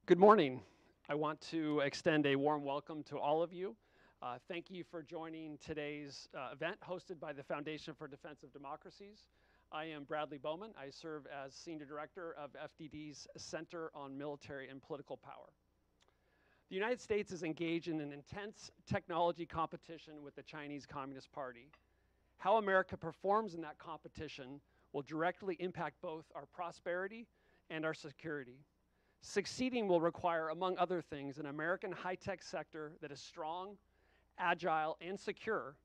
Good morning. I want to extend a warm welcome to all of you. Thank you for joining today's event hosted by the Foundation for Defense of Democracies. I am Bradley Bowman. I serve as Senior Director of FDD'S Center on Military and Political Power. The United States is engaged in an intense technology competition with the Chinese Communist Party. How America performs in that competition will directly impact both our prosperity and our security. Succeeding will require, among other things, an American high-tech sector that is strong, agile, and secure,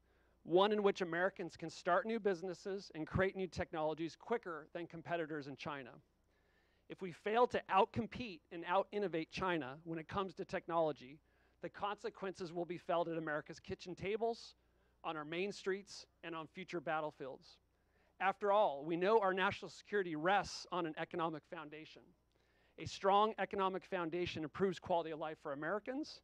one in which Americans can start new businesses and create new technologies quicker than competitors in China. If we fail to outcompete and out-innovate China when it comes to technology, the consequences will be felt at America's kitchen tables, on our main streets, and on future battlefields. After all, we know our national security rests on an economic foundation. A strong economic foundation improves quality of life for Americans,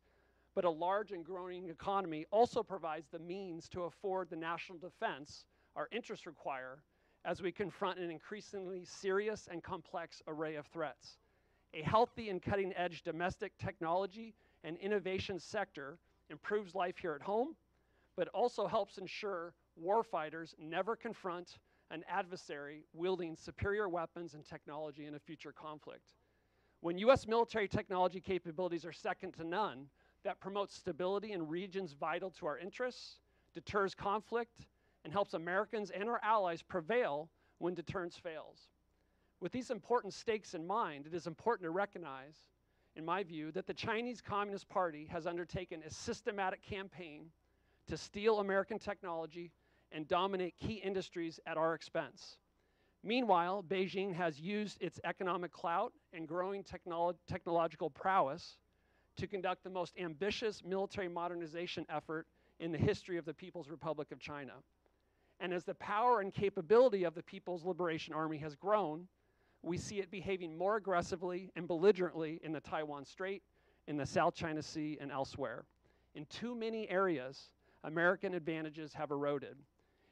but a large and growing economy also provides the means to afford the national defense our interests require as we confront an increasingly serious and complex array of threats. A healthy and cutting-edge domestic technology and innovation sector improves life here at home, but also helps ensure warfighters never confront an adversary wielding superior weapons and technology in a future conflict. When U.S. military technology capabilities are second to none, that promotes stability in regions vital to our interests, deters conflict, and helps Americans and our allies prevail when deterrence fails. With these important stakes in mind, it is important to recognize, in my view, that the Chinese Communist Party has undertaken a systematic campaign to steal American technology and dominate key industries at our expense. Meanwhile, Beijing has used its economic clout and growing technological prowess to conduct the most ambitious military modernization effort in the history of the People's Republic of China. And as the power and capability of the People's Liberation Army has grown, we see it behaving more aggressively and belligerently in the Taiwan Strait, in the South China Sea, and elsewhere. In too many areas, American advantages have eroded.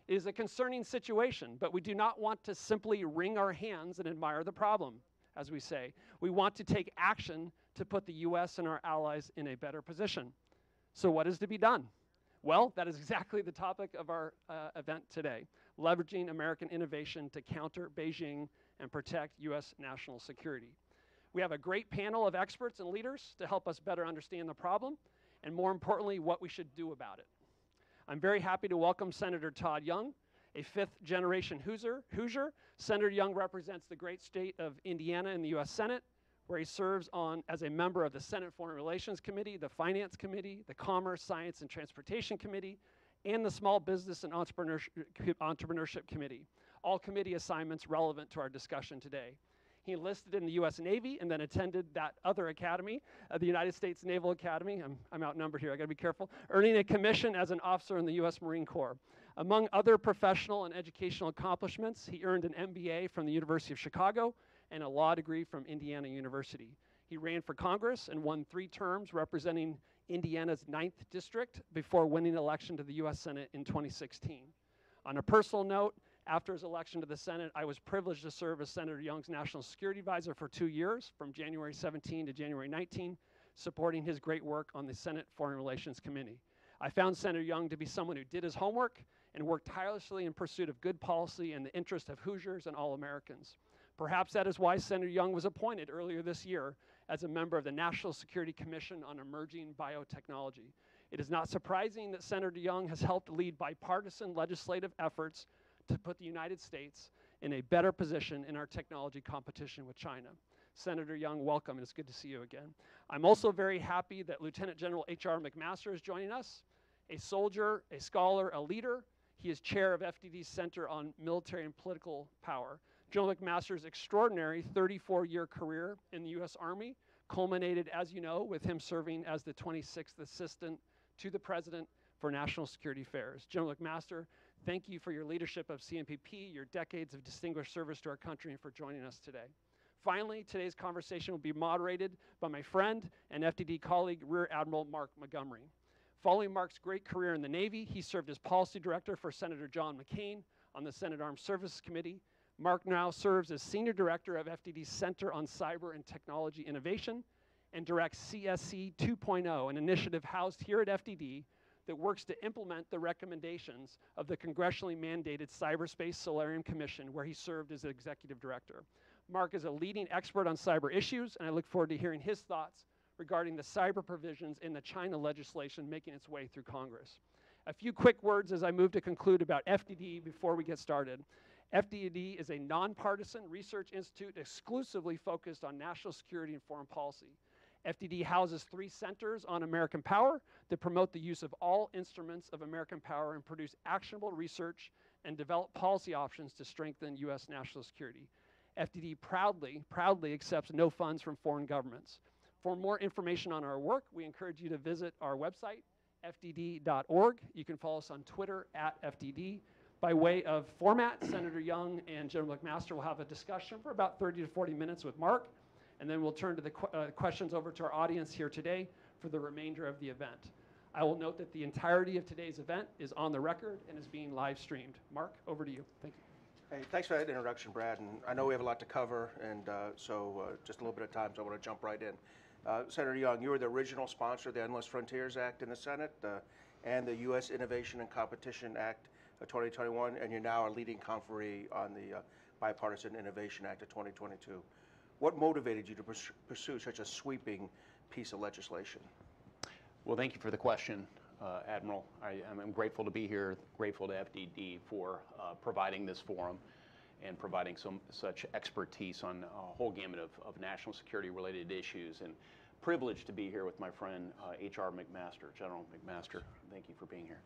It is a concerning situation, but we do not want to simply wring our hands and admire the problem, as we say. We want to take action to put the U.S. and our allies in a better position. So what is to be done? Well, that is exactly the topic of our event today, leveraging American innovation to counter Beijing and protect U.S. national security. We have a great panel of experts and leaders to help us better understand the problem, and more importantly, what we should do about it. I'm very happy to welcome Senator Todd Young, a fifth-generation Hoosier. Senator Young represents the great state of Indiana in the U.S. Senate, where he serves as a member of the Senate Foreign Relations Committee, the Finance Committee, the Commerce, Science, and Transportation Committee, and the Small Business and Entrepreneurship Committee, all committee assignments relevant to our discussion today. He enlisted in the U.S. Navy and then attended that other academy, the United States Naval Academy. I'm outnumbered here, I gotta be careful, earning a commission as an officer in the U.S. Marine Corps. Among other professional and educational accomplishments, he earned an MBA from the University of Chicago and a law degree from Indiana University. He ran for Congress and won 3 terms representing Indiana's 9th district before winning election to the U.S. Senate in 2016. On a personal note, after his election to the Senate, I was privileged to serve as Senator Young's National Security Advisor for 2 years, from January 17 to January 19, supporting his great work on the Senate Foreign Relations Committee. I found Senator Young to be someone who did his homework and worked tirelessly in pursuit of good policy in the interest of Hoosiers and all Americans. Perhaps that is why Senator Young was appointed earlier this year as a member of the National Security Commission on Emerging Biotechnology. It is not surprising that Senator Young has helped lead bipartisan legislative efforts to put the United States in a better position in our technology competition with China. Senator Young, welcome, and it's good to see you again. I'm also very happy that Lieutenant General H.R. McMaster is joining us, a soldier, a scholar, a leader. He is chair of FDD's Center on Military and Political Power. General McMaster's extraordinary 34-year career in the U.S. Army culminated, as you know, with him serving as the 26th Assistant to the President for National Security Affairs. General McMaster, thank you for your leadership of CMPP, your decades of distinguished service to our country, and for joining us today. Finally, today's conversation will be moderated by my friend and FDD colleague, Rear Admiral Mark Montgomery. Following Mark's great career in the Navy, he served as policy director for Senator John McCain on the Senate Armed Services Committee. Mark now serves as Senior Director of FDD's Center on Cyber and Technology Innovation and directs CSC 2.0, an initiative housed here at FDD that works to implement the recommendations of the congressionally mandated Cyberspace Solarium Commission, where he served as executive director. Mark is a leading expert on cyber issues, and I look forward to hearing his thoughts regarding the cyber provisions in the China legislation making its way through Congress. A few quick words as I move to conclude about FDD before we get started. FDD is a nonpartisan research institute exclusively focused on national security and foreign policy. FDD houses 3 centers on American power that promote the use of all instruments of American power and produce actionable research and develop policy options to strengthen U.S. national security. FDD proudly accepts no funds from foreign governments. For more information on our work, we encourage you to visit our website, fdd.org. You can follow us on Twitter @FDD. By way of format, Senator Young and General McMaster will have a discussion for about 30 to 40 minutes with Mark, and then we'll turn to the questions over to our audience here today for the remainder of the event. I will note that the entirety of today's event is on the record and is being live streamed. Mark, over to you. Thank you. Hey, thanks for that introduction, Brad. And I know we have a lot to cover, and so just a little bit of time, so I want to jump right in. Senator Young, you were the original sponsor of the Endless Frontiers Act in the Senate and the U.S. Innovation and Competition Act of 2021, and you're now a leading conferee on the Bipartisan Innovation Act of 2022. What motivated you to pursue such a sweeping piece of legislation? Well, thank you for the question, Admiral. I'm grateful to be here, grateful to FDD for providing this forum and providing such expertise on a whole gamut of national security related issues, and privileged to be here with my friend H.R. McMaster, General McMaster. Thank you for being here.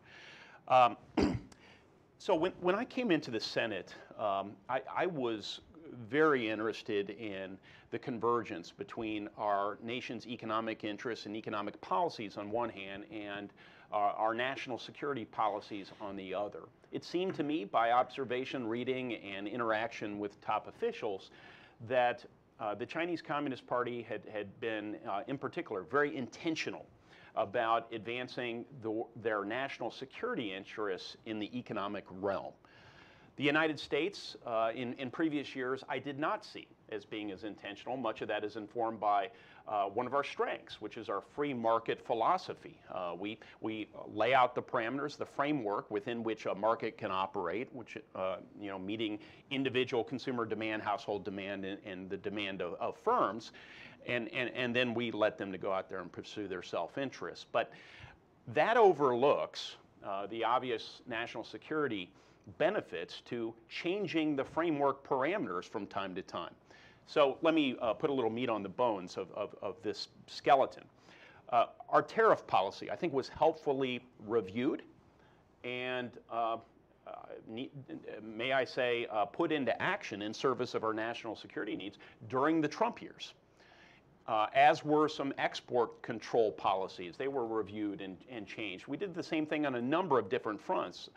So when I came into the Senate, I was very interested in the convergence between our nation's economic interests and economic policies on one hand and our national security policies on the other. It seemed to me, by observation, reading, and interaction with top officials, that the Chinese Communist Party had been, in particular, very intentional about advancing their national security interests in the economic realm. The United States, in previous years, I did not see as being as intentional. Much of that is informed by one of our strengths, which is our free market philosophy. We lay out the parameters, the framework within which a market can operate, which meeting individual consumer demand, household demand, and the demand of firms, and then we let them to go out there and pursue their self-interest. But that overlooks the obvious national security benefits to changing the framework parameters from time to time. So let me put a little meat on the bones of this skeleton. Our tariff policy, I think, was helpfully reviewed and, may I say, put into action in service of our national security needs during the Trump years. As were some export control policies. They were reviewed and changed. We did the same thing on a number of different fronts,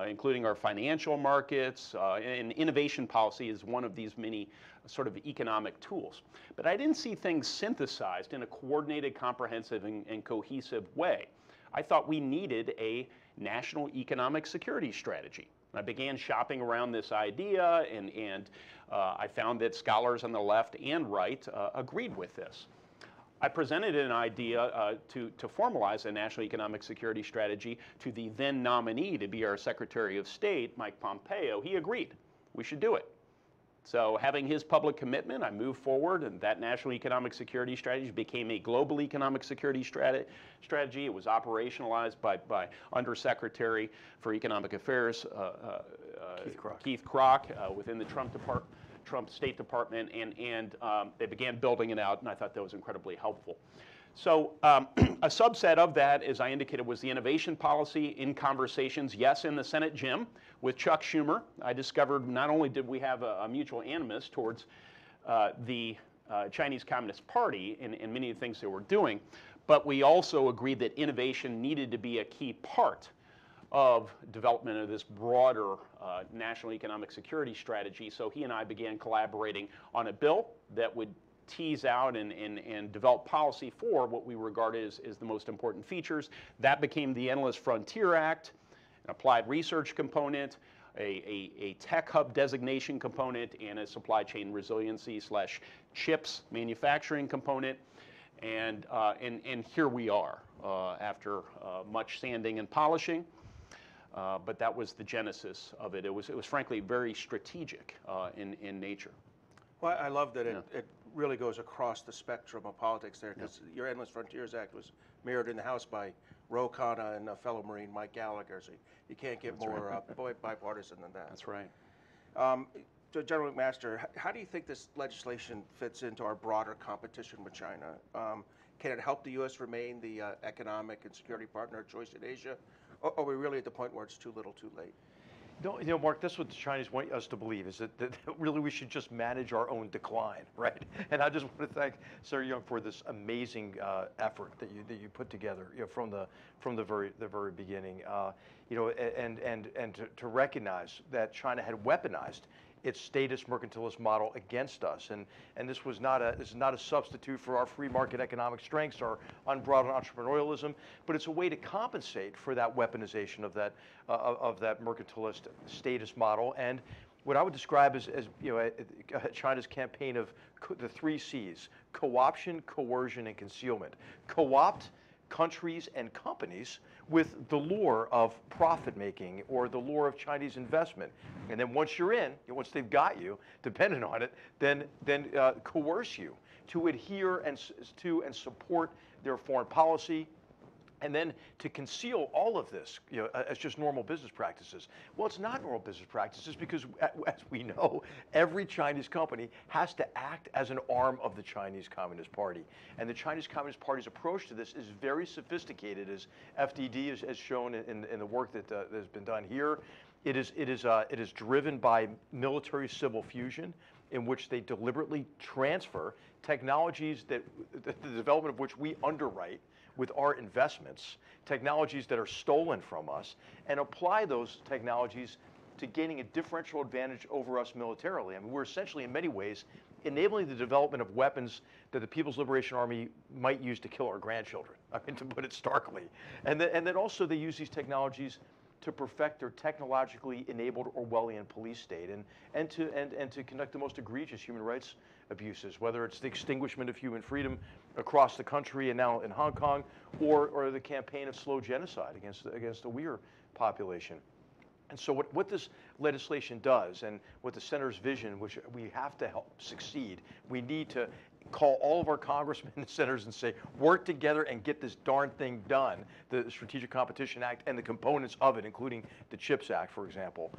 including our financial markets, and innovation policy is one of these many sort of economic tools. But I didn't see things synthesized in a coordinated, comprehensive, and cohesive way. I thought we needed a national economic security strategy. I began shopping around this idea, and I found that scholars on the left and right agreed with this. I presented an idea to formalize a national economic security strategy to the then nominee to be our Secretary of State, Mike Pompeo. He agreed. We should do it. So having his public commitment, I moved forward, and that national economic security strategy became a global economic security strategy. It was operationalized by Undersecretary for Economic Affairs, Keith Kroc, within the Trump State Department, and they began building it out, and I thought that was incredibly helpful. So a subset of that, as I indicated, was the innovation policy. In conversations, yes, in the Senate gym with Chuck Schumer, I discovered not only did we have a mutual animus towards the Chinese Communist Party and many of the things they were doing, but we also agreed that innovation needed to be a key part of development of this broader national economic security strategy. So he and I began collaborating on a bill that would tease out and develop policy for what we regard as the most important features. That became the Endless Frontier Act, an applied research component, a tech hub designation component, and a supply chain resiliency / chips manufacturing component. And here we are after much sanding and polishing. But that was the genesis of it. It was frankly very strategic in nature. Well, I love that it really goes across the spectrum of politics there, because your Endless Frontiers Act was mirrored in the House by Ro Khanna and a fellow Marine, Mike Gallagher. So you can't get more bipartisan than that. That's right. So General McMaster, how do you think this legislation fits into our broader competition with China? Can it help the U.S. remain the economic and security partner of choice in Asia? Or are we really at the point where it's too little too late? You know, Mark, that's what the Chinese want us to believe, is that really we should just manage our own decline, right? And I just want to thank Senator Young for this amazing effort that you put together, you know, from the very beginning, you know, and to recognize that China had weaponized its statist mercantilist model against us, and this is not a substitute for our free market economic strengths or unbridled entrepreneurialism, but it's a way to compensate for that weaponization of that mercantilist statist model, and what I would describe as you know, China's campaign of the 3 C's: co-option, coercion, and concealment. Co-opt countries and companies with the lure of profit making or the lure of Chinese investment, and then once you're in, once they've got you, dependent on it, then coerce you to adhere and support their foreign policy, and then to conceal all of this, you know, as just normal business practices. Well, it's not normal business practices because, as we know, every Chinese company has to act as an arm of the Chinese Communist Party. And the Chinese Communist Party's approach to this is very sophisticated, as FDD has shown in the work that has been done here. It is driven by military-civil fusion, in which they deliberately transfer technologies that the development of which we underwrite with our investments, technologies that are stolen from us, and apply those technologies to gaining a differential advantage over us militarily. I mean, we're essentially, in many ways, enabling the development of weapons that the People's Liberation Army might use to kill our grandchildren, I mean, to put it starkly. And then also they use these technologies to perfect their technologically enabled Orwellian police state and to conduct the most egregious human rights abuses, whether it's the extinguishment of human freedom across the country and now in Hong Kong, or the campaign of slow genocide against the Uyghur population. And so what this legislation does, and what the Senator's vision, which we have to help succeed, we need to call all of our congressmen and senators and say, work together and get this darn thing done, the Strategic Competition Act and the components of it, including the CHIPS Act, for example,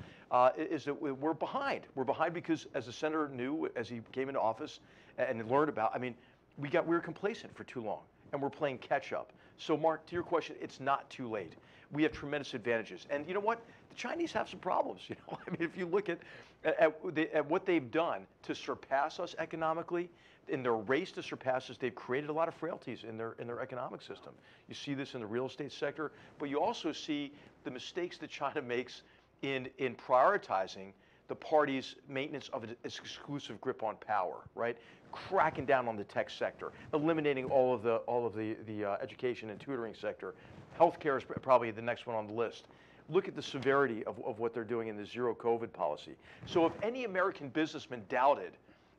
is that we're behind. We're behind because, as the Senator knew as he came into office and learned about, I mean, we were complacent for too long, and we're playing catch up. So, Mark, to your question, it's not too late. We have tremendous advantages. And you know what? The Chinese have some problems. You know, I mean, if you look at what they've done to surpass us economically, in their race to surpass us, they've created a lot of frailties in their economic system. You see this in the real estate sector, but you also see the mistakes that China makes in prioritizing the party's maintenance of its exclusive grip on power, right? Cracking down on the tech sector, eliminating all of the education and tutoring sector. Healthcare is probably the next one on the list. Look at the severity of what they're doing in the zero COVID policy. So if any American businessman doubted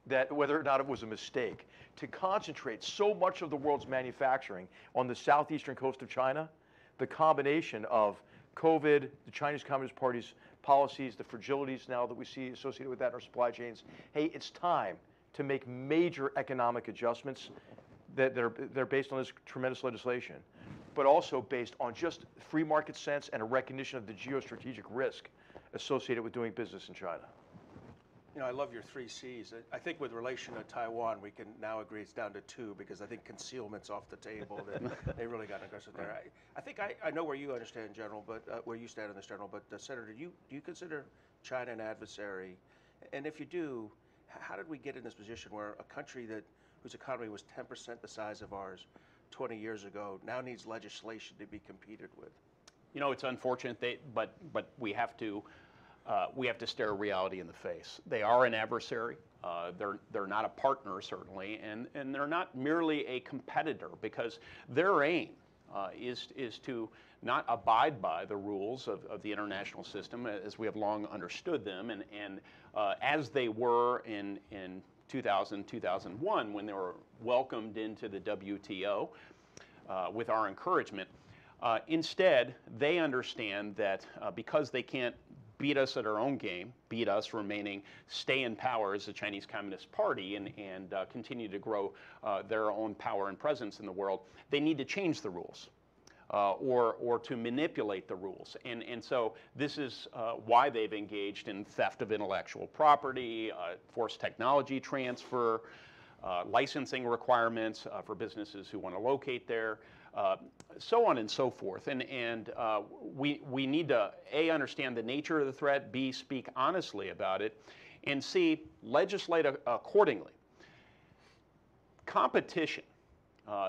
that whether or not it was a mistake to concentrate so much of the world's manufacturing on the southeastern coast of China, the combination of COVID, the Chinese Communist Party's policies, the fragilities now that we see associated with that in our supply chains, hey, it's time to make major economic adjustments that are based on this tremendous legislation, but also based on just free market sense and a recognition of the geostrategic risk associated with doing business in China. You know, I love your 3 C's. I think with relation to Taiwan, we can now agree it's down to 2, because I think concealment's off the table. They really got aggressive there. I think I know where you understand, General, but where you stand on this, General. But Senator, do you consider China an adversary? And if you do, how did we get in this position where a country whose economy was 10% the size of ours 20 years ago now needs legislation to be competed with? You know, it's unfortunate, but we have to stare reality in the face. They are an adversary. They're not a partner, certainly, and they're not merely a competitor, because their aim is to not abide by the rules of the international system as we have long understood them, and as they were in 2000, 2001, when they were welcomed into the WTO with our encouragement. Instead, they understand that because they can't beat us at our own game, beat us remaining stay in power as the Chinese Communist Party and continue to grow their own power and presence in the world, they need to change the rules. Or to manipulate the rules. And so this is why they've engaged in theft of intellectual property, forced technology transfer, licensing requirements for businesses who want to locate there, so on and so forth. And we need to, A, understand the nature of the threat, B, speak honestly about it, and C, legislate accordingly. Competition.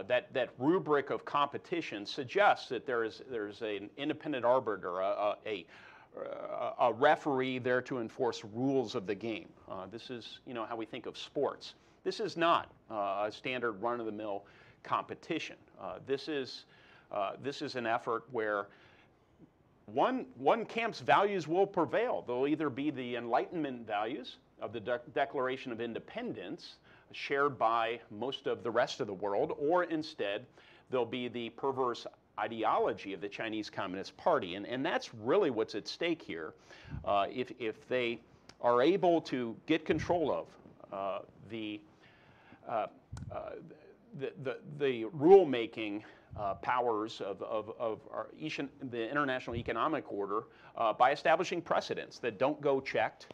That rubric of competition suggests that there's an independent arbiter, a referee there to enforce rules of the game. This is how we think of sports. This is not a standard run-of-the-mill competition. This is an effort where one camp's values will prevail. They'll either be the Enlightenment values of the Declaration of Independence, shared by most of the rest of the world, or instead there'll be the perverse ideology of the Chinese Communist Party. And that's really what's at stake here. If they are able to get control of the rule-making powers of the international economic order by establishing precedents that don't go checked,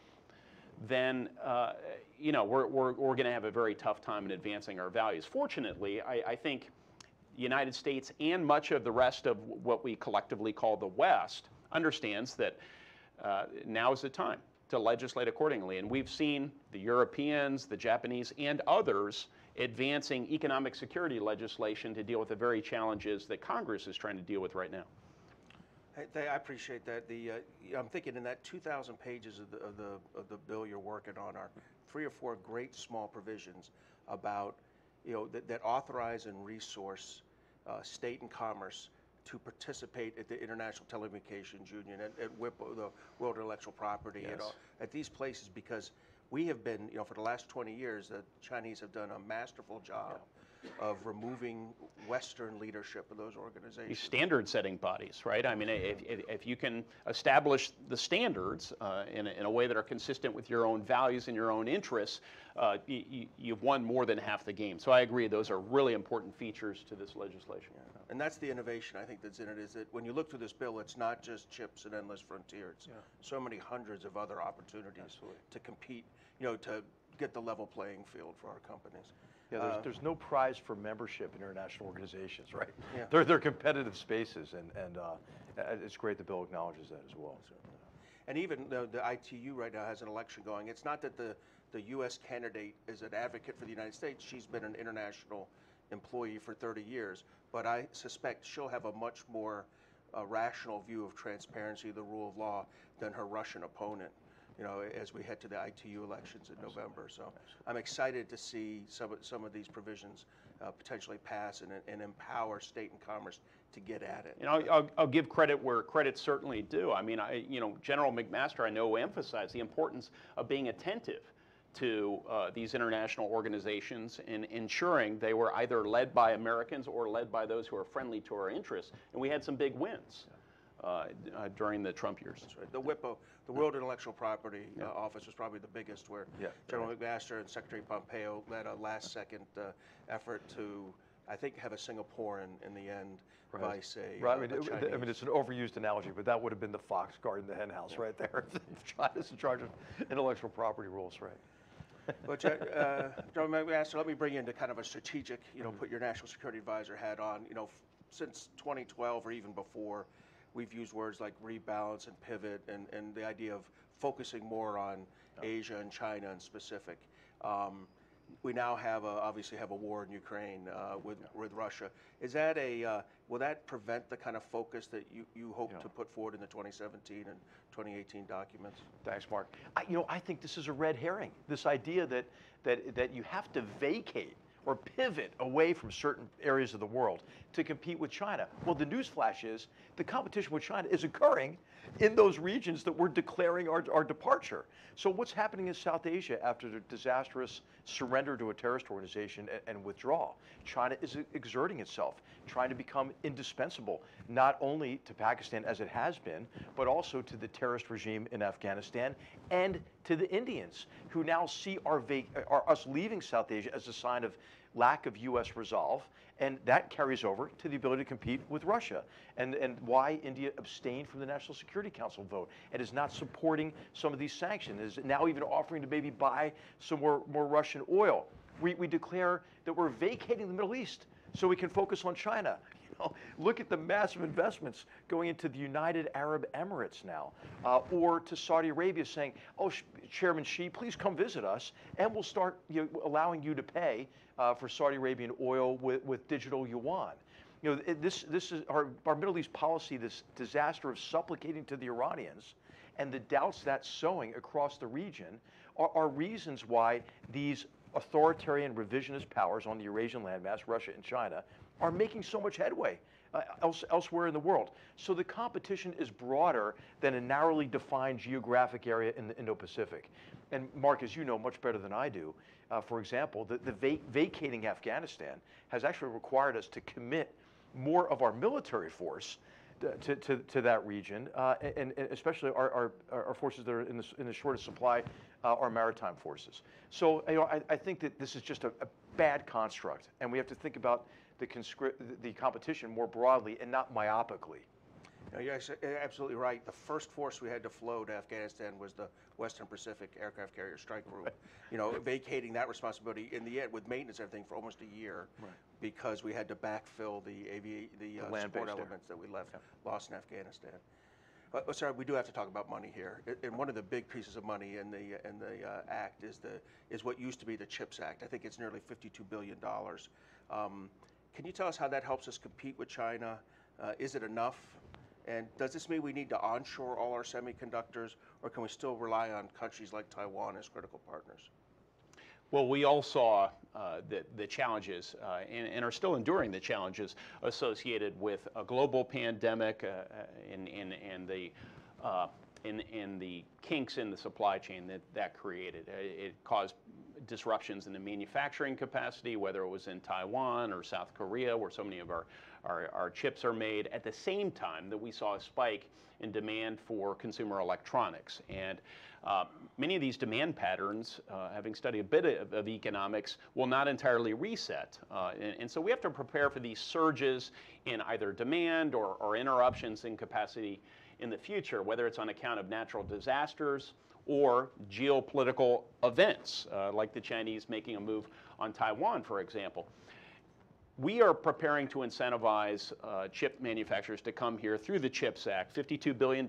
then we're going to have a very tough time in advancing our values. Fortunately, I think the United States and much of the rest of what we collectively call the West understands that now is the time to legislate accordingly. And we've seen the Europeans, the Japanese, and others advancing economic security legislation to deal with the very challenges that Congress is trying to deal with right now. I appreciate that. I'm thinking in that 2,000 pages of the bill you're working on are 3 or 4 great small provisions about that authorize and resource state and commerce to participate at the International Telecommunications Union, at WIPO, the World Intellectual Property, Yes. At these places, because we have been, for the last 20 years, the Chinese have done a masterful job of removing Western leadership of those organizations. These standard-setting bodies, right? I mean, if you can establish the standards in a way that are consistent with your own values and your own interests, you've won more than half the game. So I agree, those are really important features to this legislation. Yeah. And that's the innovation I think that's in it, is that when you look through this bill, it's not just chips and endless frontiers. So many hundreds of other opportunities to compete, to get the level playing field for our companies. Yeah, there's no prize for membership in international organizations, right? Yeah. They're competitive spaces, and it's great the bill acknowledges that as well. And even though the ITU right now has an election going, it's not that the U.S. candidate is an advocate for the United States. She's been an international employee for 30 years, but I suspect she'll have a much more rational view of transparency, the rule of law, than her Russian opponent, as we head to the ITU elections in November. So I'm excited to see some of these provisions potentially pass and empower state and commerce to get at it. I'll give credit where credit's certainly due. I mean, General McMaster, I know, emphasized the importance of being attentive to these international organizations and ensuring they were either led by Americans or led by those who are friendly to our interests. And we had some big wins during the Trump years. That's right. The WIPO, the World Intellectual Property Office, was probably the biggest, where General McMaster and Secretary Pompeo led a last-second effort to, I think, have a Singaporean in the end vice a Chinese. I mean, it's an overused analogy, but that would have been the fox guarding the hen house right there. China's in charge of intellectual property rules, right? But General McMaster, let me bring you into kind of a strategic, put your national security advisor hat on. Since 2012 or even before, we've used words like rebalance and pivot, and the idea of focusing more on Asia and China in specific. We now obviously have a war in Ukraine with Russia. Is that will that prevent the kind of focus that you hope to put forward in the 2017 and 2018 documents? Thanks, Mark. I think this is a red herring. This idea that you have to vacate or pivot away from certain areas of the world to compete with China. Well, the newsflash is the competition with China is occurring in those regions that we're declaring our departure. So what's happening in South Asia after the disastrous surrender to a terrorist organization and withdraw. China is exerting itself, trying to become indispensable, not only to Pakistan as it has been, but also to the terrorist regime in Afghanistan and to the Indians, who now see us leaving South Asia as a sign of lack of U.S. resolve, and that carries over to the ability to compete with Russia, and why India abstained from the National Security Council vote and is not supporting some of these sanctions, is now even offering to maybe buy some more Russian oil. We declare that we're vacating the Middle East so we can focus on China. Look at the massive investments going into the United Arab Emirates now, or to Saudi Arabia saying, oh, Chairman Xi, please come visit us, and we'll start allowing you to pay for Saudi Arabian oil with digital yuan. This is our Middle East policy, this disaster of supplicating to the Iranians, and the doubts that's sowing across the region are reasons why these authoritarian revisionist powers on the Eurasian landmass, Russia and China, are making so much headway elsewhere in the world. So the competition is broader than a narrowly defined geographic area in the Indo-Pacific. And Mark, as you know much better than I do, for example, the vacating Afghanistan has actually required us to commit more of our military force to that region, and especially our forces that are in the shortest supply, our maritime forces. So I think that this is just a bad construct, and we have to think about the competition more broadly and not myopically. You're absolutely right. The first force we had to float to Afghanistan was the Western Pacific Aircraft Carrier Strike Group. Vacating that responsibility in the end with maintenance and everything for almost a year, right, because we had to backfill the support elements that we lost in Afghanistan. But sorry, we do have to talk about money here. And one of the big pieces of money in the act is what used to be the CHIPS Act. I think it's nearly $52 billion. Can you tell us how that helps us compete with China? Is it enough? And does this mean we need to onshore all our semiconductors, or can we still rely on countries like Taiwan as critical partners? Well, we all saw the challenges and are still enduring the challenges associated with a global pandemic and the kinks in the supply chain that created. It caused disruptions in the manufacturing capacity, whether it was in Taiwan or South Korea, where so many of our chips are made, at the same time that we saw a spike in demand for consumer electronics. And many of these demand patterns, having studied a bit of economics, will not entirely reset. And so we have to prepare for these surges in either demand or interruptions in capacity in the future, whether it's on account of natural disasters or geopolitical events, like the Chinese making a move on Taiwan, for example. We are preparing to incentivize chip manufacturers to come here through the CHIPS Act, $52 billion,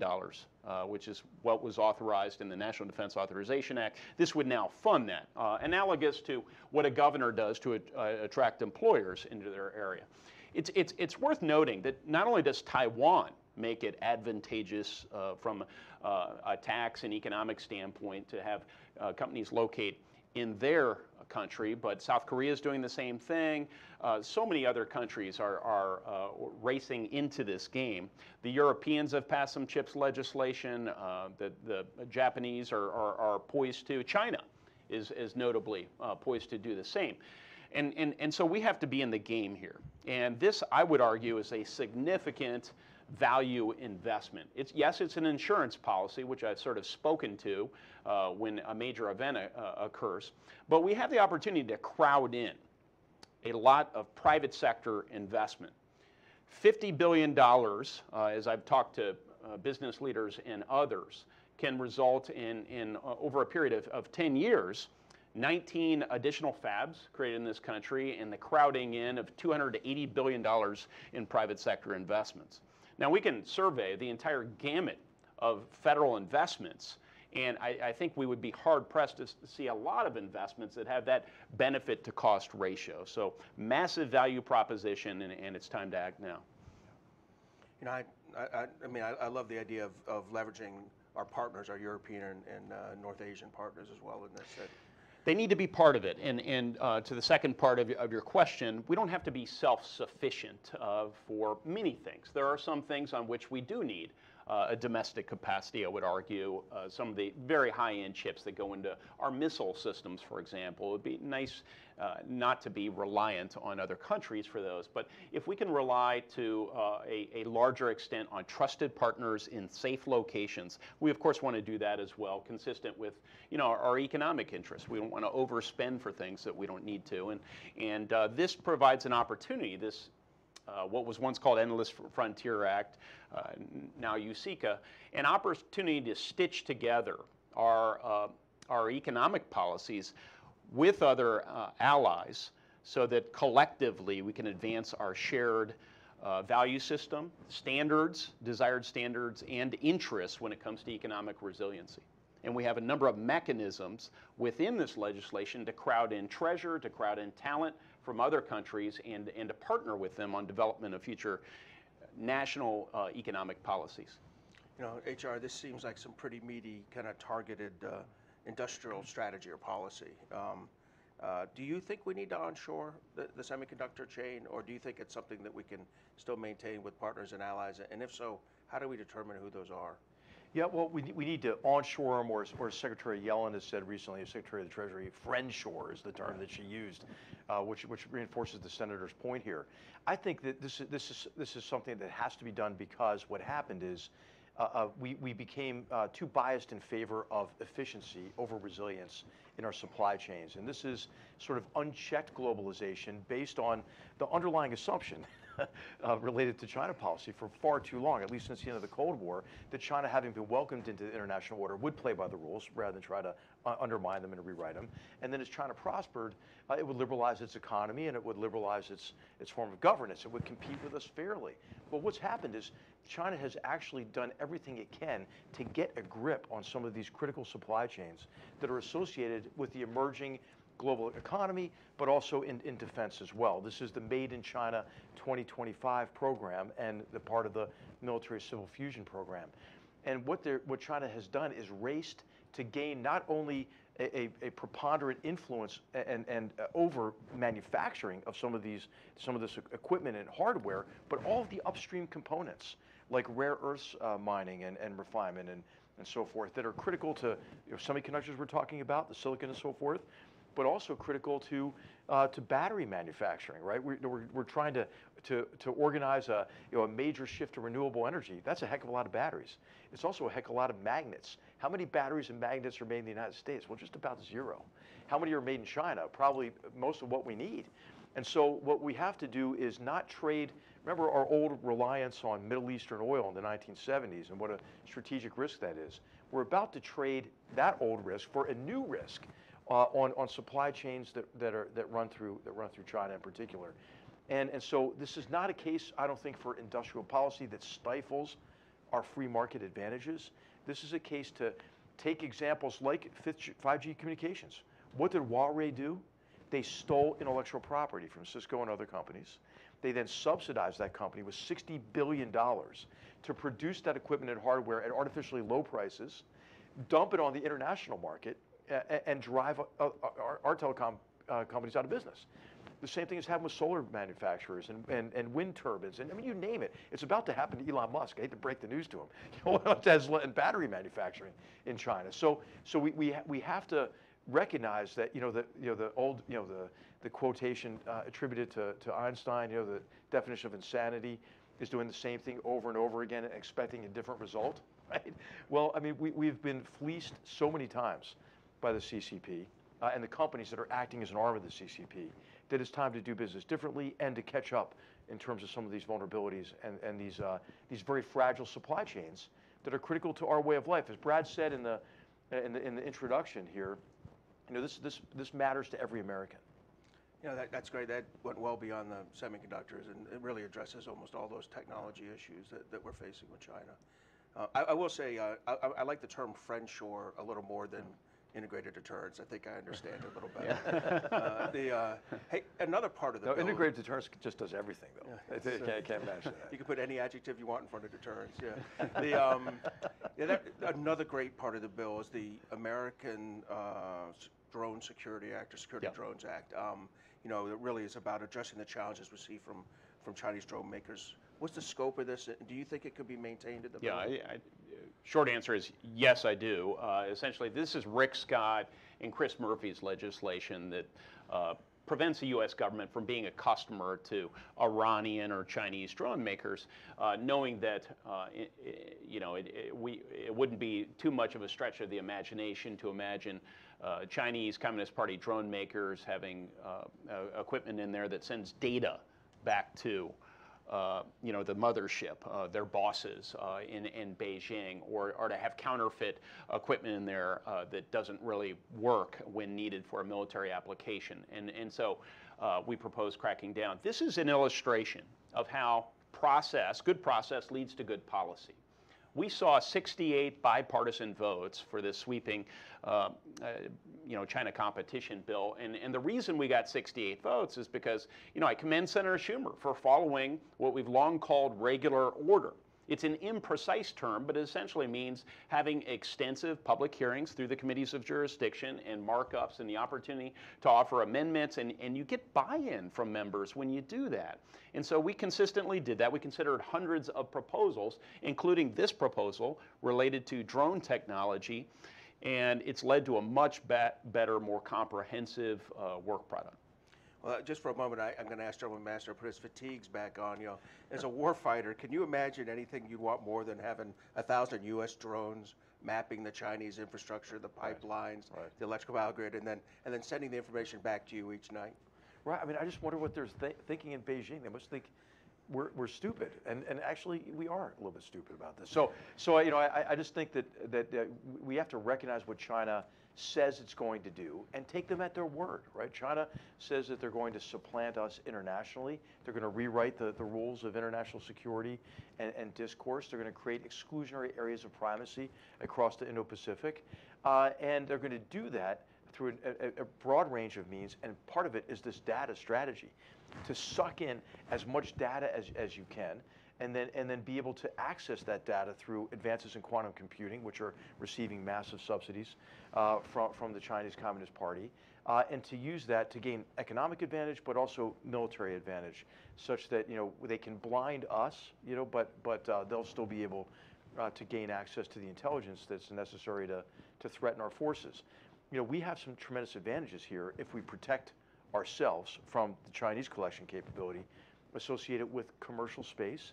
which is what was authorized in the National Defense Authorization Act. This would now fund that, analogous to what a governor does to attract employers into their area. It's worth noting that not only does Taiwan make it advantageous from a tax and economic standpoint to have companies locate in their country, but South Korea is doing the same thing. So many other countries are racing into this game. The Europeans have passed some CHIPS legislation. The Japanese are poised to. China is notably poised to do the same. And so we have to be in the game here. And this, I would argue, is a significant value investment. Yes, it's an insurance policy, which I've sort of spoken to when a major event occurs, but we have the opportunity to crowd in a lot of private sector investment. $50 billion, as I've talked to business leaders and others, can result in over a period of 10 years, 19 additional fabs created in this country and the crowding in of $280 billion in private sector investments. Now, we can survey the entire gamut of federal investments, and I think we would be hard-pressed to see a lot of investments that have that benefit-to-cost ratio. So massive value proposition, and it's time to act now. I love the idea of leveraging our partners, our European and North Asian partners as well in this. They need to be part of it. And to the second part of your question, we don't have to be self-sufficient for many things. There are some things on which we do need a domestic capacity, I would argue. Some of the very high-end chips that go into our missile systems, for example, it would be nice not to be reliant on other countries for those. But if we can rely to a larger extent on trusted partners in safe locations, we of course want to do that as well, consistent with our economic interests. We don't want to overspend for things that we don't need to. And this provides an opportunity. This what was once called Endless Frontier Act, now USICA, an opportunity to stitch together our economic policies with other allies so that collectively we can advance our shared value system, standards, desired standards, and interests when it comes to economic resiliency. And we have a number of mechanisms within this legislation to crowd in treasure, to crowd in talent from other countries, and to partner with them on development of future national economic policies. HR, this seems like some pretty meaty, kind of targeted industrial strategy or policy. Do you think we need to onshore the semiconductor chain, or do you think it's something that we can still maintain with partners and allies? And if so, how do we determine who those are? Yeah, well, we need to onshore them, or Secretary Yellen has said recently, Secretary of the Treasury, friendshore is the term that she used, which reinforces the senator's point here. I think that this is something that has to be done because what happened is we became too biased in favor of efficiency over resilience in our supply chains, and this is sort of unchecked globalization based on the underlying assumption related to China policy for far too long, at least since the end of the Cold War, that China, having been welcomed into the international order, would play by the rules rather than try to undermine them and rewrite them. And then as China prospered, it would liberalize its economy and it would liberalize its form of governance. It would compete with us fairly. But what's happened is China has actually done everything it can to get a grip on some of these critical supply chains that are associated with the emerging global economy, but also in defense as well. This is the Made in China 2025 program and the part of the military civil fusion program. And what China has done is raced to gain not only a preponderant influence and over manufacturing of some of this equipment and hardware, but all of the upstream components like rare earths mining and refinement and so forth that are critical to semiconductors we're talking about, the silicon and so forth, but also critical to battery manufacturing, right? We're trying to organize a major shift to renewable energy. That's a heck of a lot of batteries. It's also a heck of a lot of magnets. How many batteries and magnets are made in the United States? Well, just about zero. How many are made in China? Probably most of what we need. And so what we have to do is not trade. Remember our old reliance on Middle Eastern oil in the 1970s and what a strategic risk that is. We're about to trade that old risk for a new risk on supply chains that run through China in particular. And so this is not a case, I don't think, for industrial policy that stifles our free market advantages. This is a case to take examples like 5G communications. What did Huawei do? They stole intellectual property from Cisco and other companies. They then subsidized that company with $60 billion to produce that equipment and hardware at artificially low prices, dump it on the international market, and drive our telecom companies out of business. The same thing has happened with solar manufacturers and wind turbines, and I mean, you name it. It's about to happen to Elon Musk. I hate to break the news to him. Tesla and battery manufacturing in China. So we have to recognize that the quotation attributed to Einstein, the definition of insanity is doing the same thing over and over again and expecting a different result, right? Well, I mean, we've been fleeced so many times by the CCP and the companies that are acting as an arm of the CCP that it's time to do business differently and to catch up in terms of some of these vulnerabilities and these very fragile supply chains that are critical to our way of life. As Brad said in the introduction here, this matters to every American. That's great. That went well beyond the semiconductors, and it really addresses almost all those technology issues that we're facing with China. I will say I like the term friendshore a little more than integrated deterrence. I think I understand it a little better. Yeah. Hey, another part of the bill, integrated deterrence just does everything, though. Yeah, I can't imagine that. You can put any adjective you want in front of deterrence. Yeah. Another great part of the bill is the American Drone Security Act or Security Yeah. Drones Act. You know, it really is about addressing the challenges we see from Chinese drone makers. What's the scope of this? Do you think it could be maintained in the bill? Yeah, short answer is yes, I do. Essentially, this is Rick Scott and Chris Murphy's legislation that prevents the U.S. government from being a customer to Iranian or Chinese drone makers, knowing that it wouldn't be too much of a stretch of the imagination to imagine Chinese Communist Party drone makers having equipment in there that sends data back to the mothership, their bosses in Beijing, or to have counterfeit equipment in there that doesn't really work when needed for a military application. And so we propose cracking down. This is an illustration of how good process leads to good policy. We saw 68 bipartisan votes for this sweeping China competition bill. And the reason we got 68 votes is because, I commend Senator Schumer for following what we've long called regular order. It's an imprecise term, but it essentially means having extensive public hearings through the committees of jurisdiction and markups and the opportunity to offer amendments, and you get buy-in from members when you do that. And so we consistently did that. We considered hundreds of proposals, including this proposal related to drone technology, and it's led to a much better, more comprehensive work product. Well, just for a moment, I'm going to ask General McMaster to put his fatigues back on. As a warfighter, can you imagine anything you'd want more than having 1,000 U.S. drones mapping the Chinese infrastructure, the pipelines, the electrical power grid, and then sending the information back to you each night? Right. I mean, I just wonder what they're thinking in Beijing. They must think we're stupid, and actually we are a little bit stupid about this. So I just think that we have to recognize what China says it's going to do and take them at their word, right? China says that they're going to supplant us internationally. They're going to rewrite the rules of international security and discourse. They're going to create exclusionary areas of primacy across the Indo-Pacific. And they're going to do that through a broad range of means, and part of it is this data strategy, to suck in as much data as you can, and then be able to access that data through advances in quantum computing, which are receiving massive subsidies from the Chinese Communist Party, and to use that to gain economic advantage, but also military advantage, such that they can blind us, but they'll still be able to gain access to the intelligence that's necessary to threaten our forces. We have some tremendous advantages here if we protect ourselves from the Chinese collection capability associated with commercial space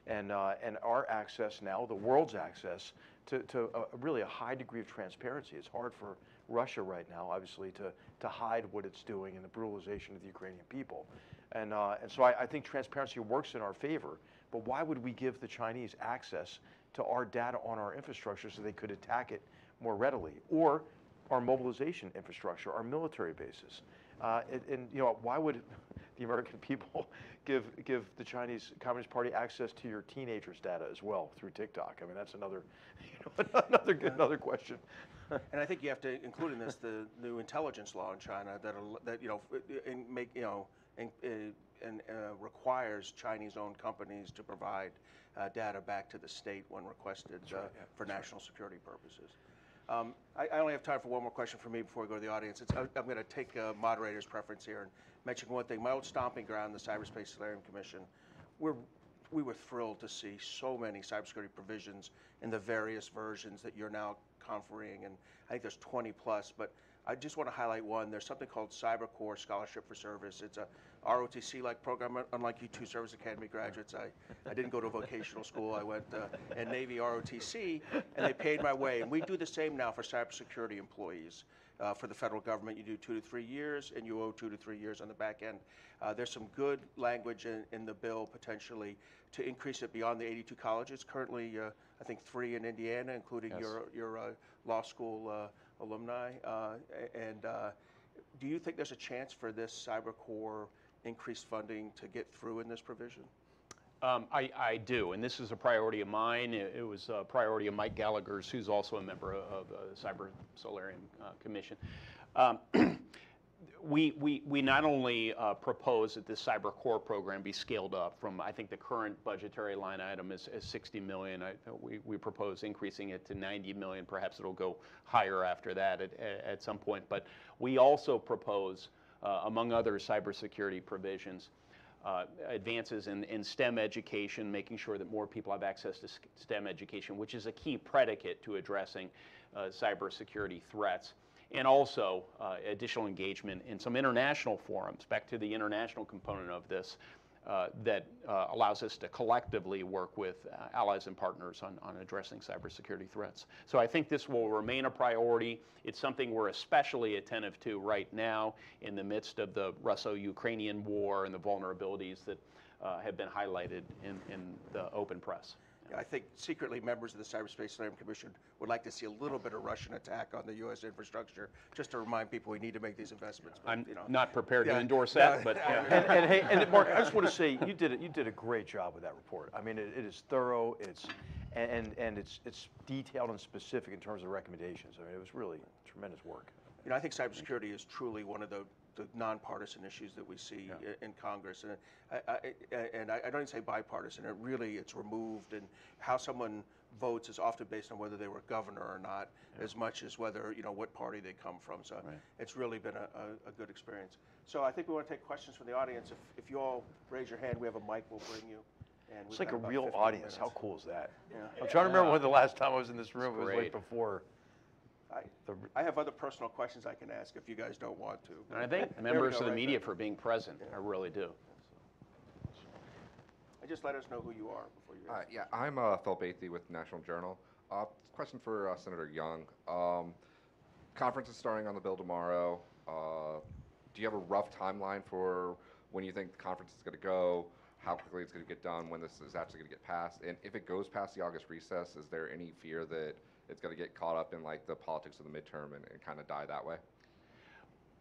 and our access now, the world's access to really a high degree of transparency. It's hard for Russia right now, obviously, to hide what it's doing and the brutalization of the Ukrainian people. And so I think transparency works in our favor, but why would we give the Chinese access to our data on our infrastructure so they could attack it more readily? Or our mobilization infrastructure, our military bases. Why would the American people give the Chinese Communist Party access to your teenagers' data as well through TikTok? I mean, that's another question. And I think you have to include in this the new intelligence law in China that requires Chinese-owned companies to provide data back to the state when requested for national security purposes. I only have time for one more question from me before we go to the audience. I'm going to take a moderator's preference here and mention one thing. My old stomping ground, the Cyberspace Solarium Commission, we were thrilled to see so many cybersecurity provisions in the various versions that you're now confereeing, and I think there's 20 plus, but I just want to highlight one. There's something called CyberCore Scholarship for Service. It's a ROTC-like program. Unlike you two Service Academy graduates, I didn't go to a vocational school. I went in Navy ROTC, and they paid my way. And we do the same now for cybersecurity employees. For the federal government, you do 2 to 3 years, and you owe 2 to 3 years on the back end. There's some good language in the bill potentially to increase it beyond the 82 colleges. Currently, I think 3 in Indiana, including your law school alumni. Do you think there's a chance for this CyberCore increased funding to get through in this provision? I do, and this is a priority of mine. It was a priority of Mike Gallagher's, who's also a member of the Cyber Solarium Commission. We not only propose that this cyber core program be scaled up from, I think the current budgetary line item is 60 million. We propose increasing it to 90 million. Perhaps it'll go higher after that at some point. But we also propose, among other cybersecurity provisions, advances in STEM education, making sure that more people have access to STEM education, which is a key predicate to addressing cybersecurity threats. And also additional engagement in some international forums, back to the international component of this, that allows us to collectively work with allies and partners on addressing cybersecurity threats. So I think this will remain a priority. It's something we're especially attentive to right now in the midst of the Russo-Ukrainian war and the vulnerabilities that have been highlighted in the open press. I think secretly members of the Cyberspace Slam Commission would like to see a little bit of Russian attack on the U.S. infrastructure, just to remind people we need to make these investments. But, I'm not prepared to endorse that, but and hey, and Mark, I just want to say you did a great job with that report. I mean, it is thorough. It's detailed and specific in terms of recommendations. I mean, it was really tremendous work. You know, I think cybersecurity is truly one of the nonpartisan issues that we see in Congress, and I don't even say bipartisan. It's removed, and how someone votes is often based on whether they were governor or not, as much as whether what party they come from. So it's really been a good experience. So I think we want to take questions from the audience. If you all raise your hand, we have a mic we'll bring you. And it's like a real audience. How cool is that? Yeah. I'm trying to remember when the last time I was in this room. It was right before. I have other personal questions I can ask if you guys don't want to. And I thank members of the media for being present. I really do. Just let us know who you are before you ask. Yeah, I'm Phil Bathy with National Journal. Question for Senator Young. Conference is starting on the bill tomorrow. Do you have a rough timeline for when you think the conference is going to go, how quickly it's going to get done, when this is actually going to get passed? And if it goes past the August recess, is there any fear that it's going to get caught up in like the politics of the midterm and kind of die that way?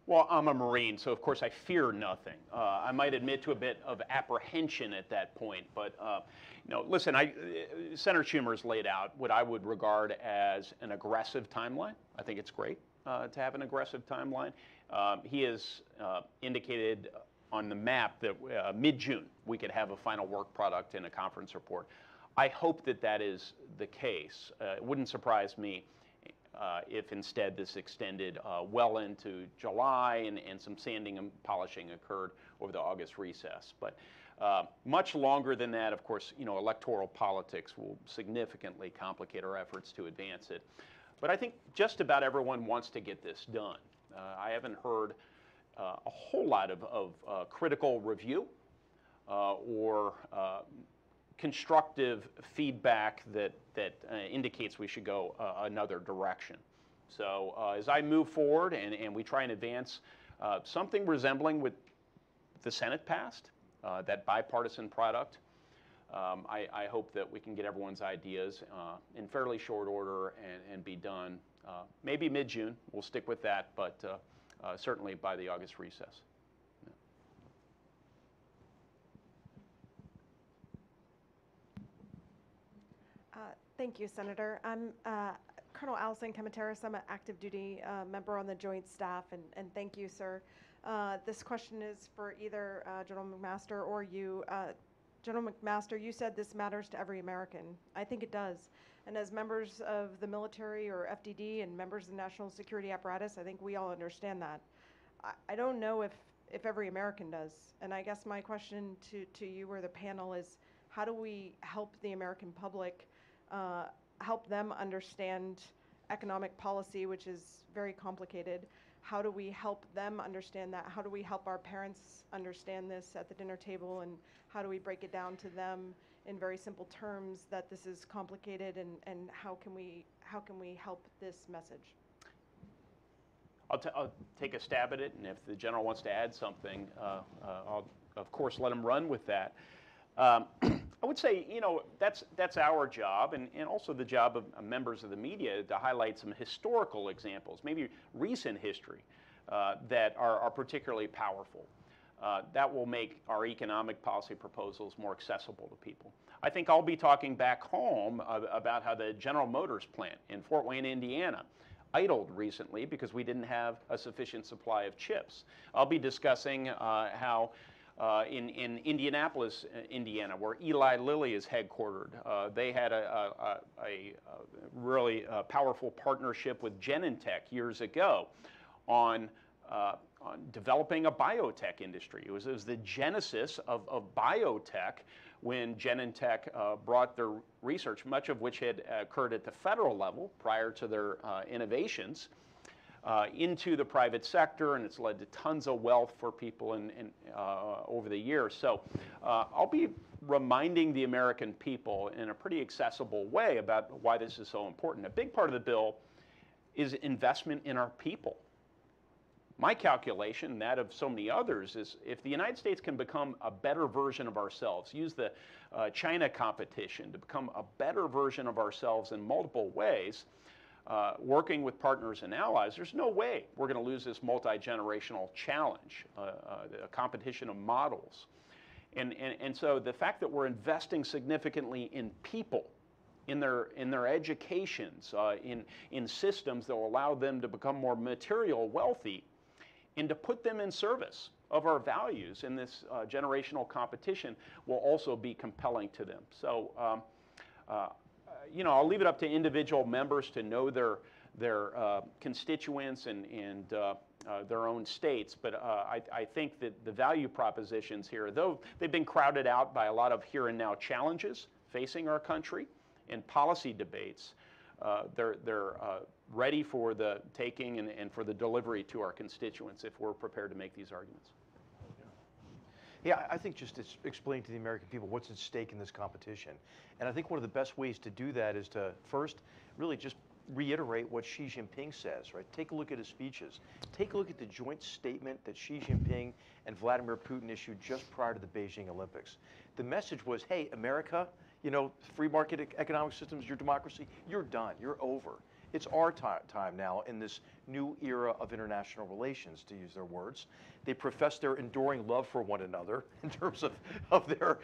Well, I'm a Marine, so of course I fear nothing. I might admit to a bit of apprehension at that point, but listen, Senator Schumer's laid out what I would regard as an aggressive timeline. I think it's great to have an aggressive timeline. He has indicated on the map that mid-June we could have a final work product in a conference report. I hope that that is the case. It wouldn't surprise me if instead this extended well into July and some sanding and polishing occurred over the August recess. But much longer than that, of course, electoral politics will significantly complicate our efforts to advance it. But I think just about everyone wants to get this done. I haven't heard a whole lot of critical review or constructive feedback that indicates we should go another direction. So as I move forward and we try and advance something resembling what the Senate passed, that bipartisan product, I hope that we can get everyone's ideas in fairly short order and be done. Maybe mid-June, we'll stick with that, but certainly by the August recess. Thank you, Senator. I'm Colonel Allison Kamateris. I'm an active duty member on the Joint Staff, and thank you, sir. This question is for either General McMaster or you. General McMaster, you said this matters to every American. I think it does. And as members of the military or FDD and members of the national security apparatus, I think we all understand that. I don't know if every American does. And I guess my question to you or the panel is, how do we help the American public help them understand economic policy, which is very complicated? How do we help them understand that? How do we help our parents understand this at the dinner table? And how do we break it down to them in very simple terms that this is complicated, and how can we help this message? I'll take a stab at it, and if the general wants to add something, I'll of course let him run with that. I would say, that's our job, and also the job of members of the media to highlight some historical examples, maybe recent history, that are particularly powerful. That will make our economic policy proposals more accessible to people. I think I'll be talking back home about how the General Motors plant in Fort Wayne, Indiana, idled recently because we didn't have a sufficient supply of chips. I'll be discussing how in Indianapolis, Indiana, where Eli Lilly is headquartered, they had a really powerful partnership with Genentech years ago on developing a biotech industry. It was the genesis of biotech when Genentech brought their research, much of which had occurred at the federal level prior to their innovations, into the private sector, and it's led to tons of wealth for people over the years. So I'll be reminding the American people in a pretty accessible way about why this is so important. A big part of the bill is investment in our people. My calculation, that of so many others, is if the United States can become a better version of ourselves, use the China competition to become a better version of ourselves in multiple ways, working with partners and allies, there's no way we're going to lose this multi-generational challenge, a competition of models. And so the fact that we're investing significantly in people, in their educations, in systems that will allow them to become more material wealthy, and to put them in service of our values in this generational competition will also be compelling to them. So, I'll leave it up to individual members to know their constituents and their own states, but I think that the value propositions here, though they've been crowded out by a lot of here and now challenges facing our country and policy debates, they're ready for the taking and for the delivery to our constituents if we're prepared to make these arguments. Yeah, I think just to explain to the American people what's at stake in this competition. And I think one of the best ways to do that is to first really just reiterate what Xi Jinping says, right? Take a look at his speeches. Take a look at the joint statement that Xi Jinping and Vladimir Putin issued just prior to the Beijing Olympics. The message was, hey, America, free market economic systems, your democracy, you're done, you're over. It's our time now in this new era of international relations, to use their words. They profess their enduring love for one another in terms of the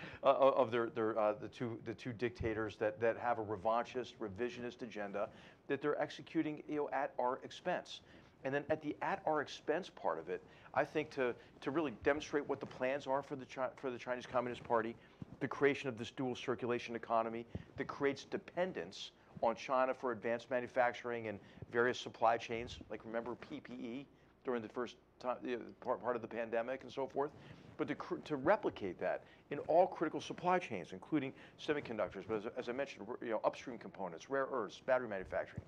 two dictators that have a revanchist, revisionist agenda that they're executing at our expense. And then at the at our expense part of it, I think to really demonstrate what the plans are for the Chinese Communist Party, the creation of this dual circulation economy that creates dependence on China for advanced manufacturing and various supply chains, like remember PPE during the first time, part of the pandemic and so forth, but to replicate that in all critical supply chains, including semiconductors, but as I mentioned, upstream components, rare earths, battery manufacturing,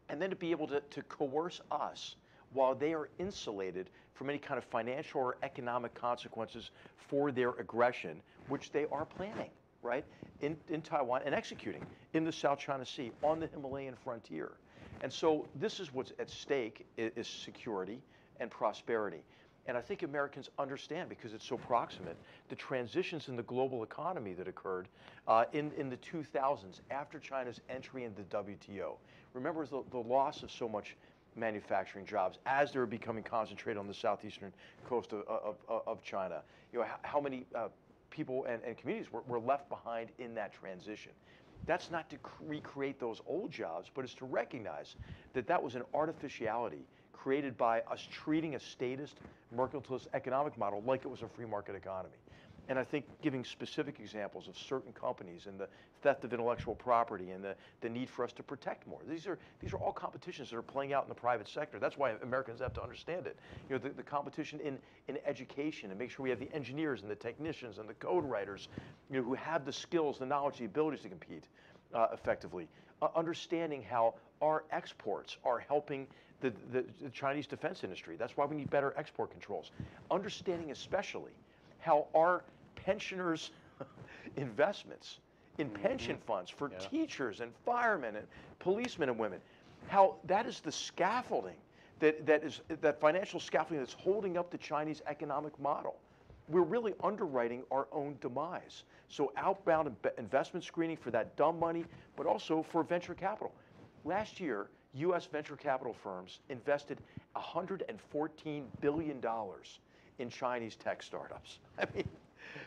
and then to be able to coerce us while they are insulated from any kind of financial or economic consequences for their aggression, which they are planning, right, in Taiwan and executing in the South China Sea on the Himalayan frontier. And so this is what's at stake, is security and prosperity. And I think Americans understand, because it's so proximate, the transitions in the global economy that occurred in the 2000s after China's entry into the WTO. Remember the loss of so much manufacturing jobs as they were becoming concentrated on the southeastern coast of China. How many people and communities were left behind in that transition. That's not to recreate those old jobs, but it's to recognize that that was an artificiality created by us treating a statist, mercantilist economic model like it was a free market economy. And I think giving specific examples of certain companies and the theft of intellectual property and the need for us to protect more. These are all competitions that are playing out in the private sector. That's why Americans have to understand it. The competition in education, and make sure we have the engineers and the technicians and the code writers, who have the skills, the knowledge, the abilities to compete effectively. Understanding how our exports are helping the Chinese defense industry. That's why we need better export controls. Understanding especially how our pensioners' investments in pension funds for teachers and firemen and policemen and women, how that is the scaffolding, that financial scaffolding that's holding up the Chinese economic model. We're really underwriting our own demise. So outbound investment screening for that dumb money, but also for venture capital. Last year, U.S. venture capital firms invested $114 billion in Chinese tech startups. I mean,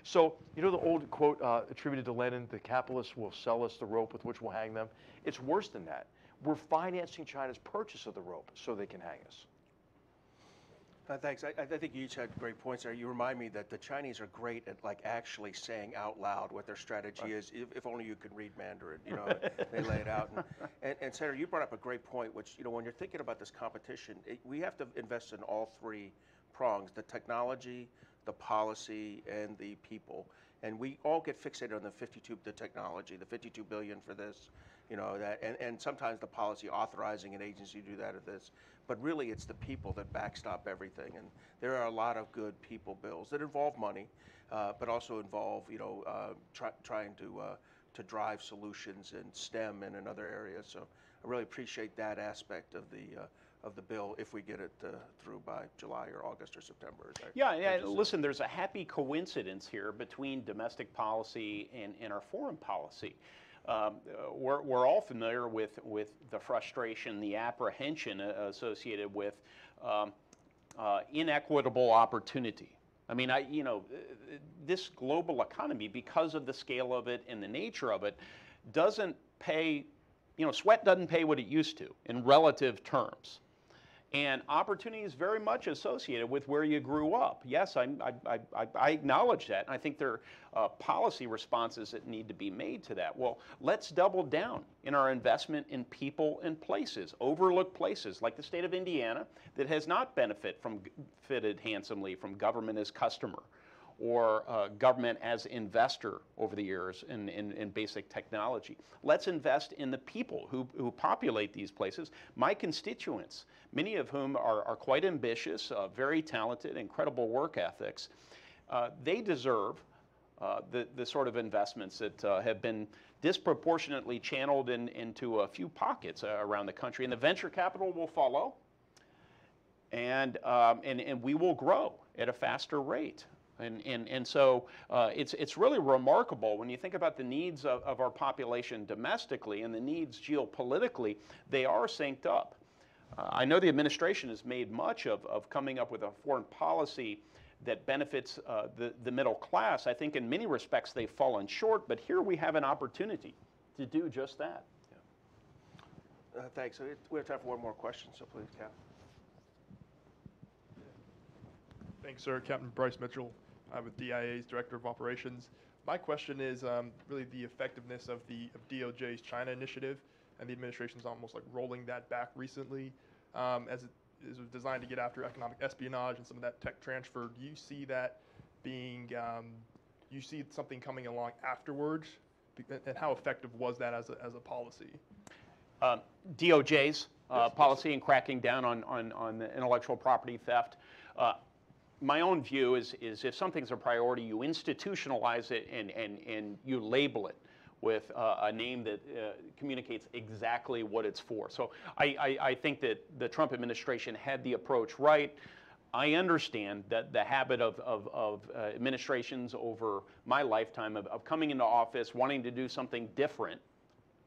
So, you know the old quote attributed to Lenin, the capitalists will sell us the rope with which we'll hang them? It's worse than that. We're financing China's purchase of the rope so they can hang us. Thanks. I think you each had great points there. You remind me that the Chinese are great at like actually saying out loud what their strategy is. If only you could read Mandarin, you know, they lay it out. And Senator, you brought up a great point, which, you know, when you're thinking about this competition, we have to invest in all three prongs: the technology, the policy, and the people. And we all get fixated on the technology, the 52 billion for this, you know, that, and sometimes the policy authorizing an agency to do that or this. But really, it's the people that backstop everything. And there are a lot of good people bills that involve money, but also involve, you know, trying to drive solutions in STEM and in other areas. So I really appreciate that aspect of the bill if we get it through by July or August or September. Yeah, listen, there's a happy coincidence here between domestic policy and our foreign policy. We're all familiar with the frustration, the apprehension associated with inequitable opportunity. I mean, you know, this global economy, because of the scale of it and the nature of it, doesn't pay, you know, sweat doesn't pay what it used to in relative terms. And opportunity is very much associated with where you grew up. Yes, I acknowledge that. And I think there are policy responses that need to be made to that. Well, let's double down in our investment in people and places, overlooked places like the state of Indiana that has not benefited handsomely from government as customer or government as investor over the years in basic technology. Let's invest in the people who populate these places. My constituents, many of whom are quite ambitious, very talented, incredible work ethics, they deserve the sort of investments that have been disproportionately channeled into a few pockets around the country. And the venture capital will follow, and we will grow at a faster rate. And so it's really remarkable when you think about the needs of our population domestically and the needs geopolitically. They are synced up. I know the administration has made much of coming up with a foreign policy that benefits the middle class. I think in many respects they've fallen short, but here we have an opportunity to do just that. Yeah. Thanks. So we have time for one more question, so please, Captain. Thanks, sir. Captain Bryce Mitchell. I'm with DIA's Director of Operations. My question is really the effectiveness of the DOJ's China initiative, and the administration's almost like rolling that back recently as it is designed to get after economic espionage and some of that tech transfer. Do you see that being, you see something coming along afterwards, and how effective was that as a policy? DOJ's policy and cracking down on the intellectual property theft. My own view is if something's a priority, you institutionalize it and you label it with a name that communicates exactly what it's for. So I think that the Trump administration had the approach right. I understand that the habit of administrations over my lifetime of coming into office, wanting to do something different,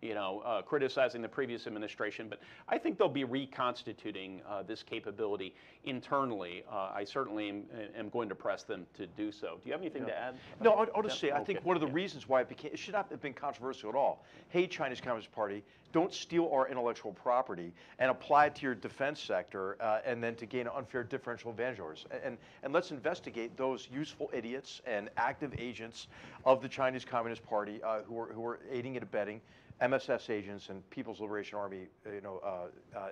you know, criticizing the previous administration, but I think they'll be reconstituting this capability internally. I certainly am going to press them to do so. Do you have anything to add? No, I'll just say, I think one of the reasons why it should not have been controversial at all. Hey, Chinese Communist Party, don't steal our intellectual property and apply it to your defense sector and then to gain an unfair differential advantage over us. And let's investigate those useful idiots and active agents of the Chinese Communist Party who are aiding and abetting MSS agents and People's Liberation Army,